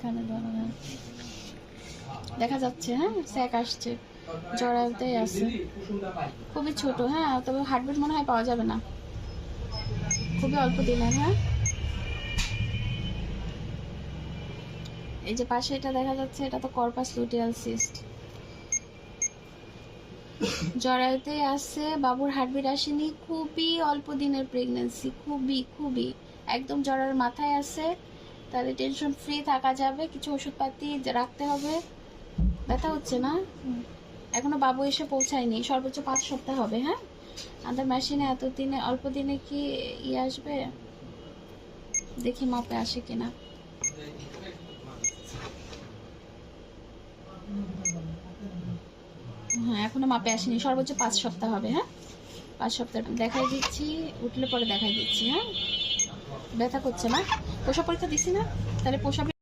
এখানে ধরো, হ্যাঁ দেখা যাচ্ছে, হ্যাঁ স্যাক আসছে, জরায়ুতেই আছে, খুবই ছোট। হ্যাঁ তবে হার্টবিট মনে হয় পাওয়া যাবে না, খুবই অল্প দিনের। হ্যাঁ এই যে পাশে এটা দেখা যাচ্ছে, এটা তো কর্পাস লুটিয়াল সিস্ট, জরায়ুতে আছে, বাবুর হার্টবিট আসেনি, খুবই অল্প দিনের প্রেগন্যান্সি, খুবই খুবই একদম জরার মাথায় আছে। তাহলে টেনশন ফ্রি থাকা যাবে, কিছু ওষুধপাতি রাখতে হবে। ব্যথা হচ্ছে না, এখনো বাবু এসে পৌঁছায়নি, সর্বোচ্চ 5 সপ্তাহ হবে। হ্যাঁ আমাদের মেশিনে এত দিনে, অল্প দিনে কি ইয়ে আসবে, দেখি মাপে আসে কিনা। হ্যাঁ এখনো মাপে আসেনি, সর্বোচ্চ 5 সপ্তাহ হবে। হ্যাঁ 5 সপ্তাহ দেখাই দিচ্ছি, উঠলে পরে দেখাই দিচ্ছি। হ্যাঁ ব্যথা করছে না, পোষা পরীক্ষা দিছি না, তাহলে পোষা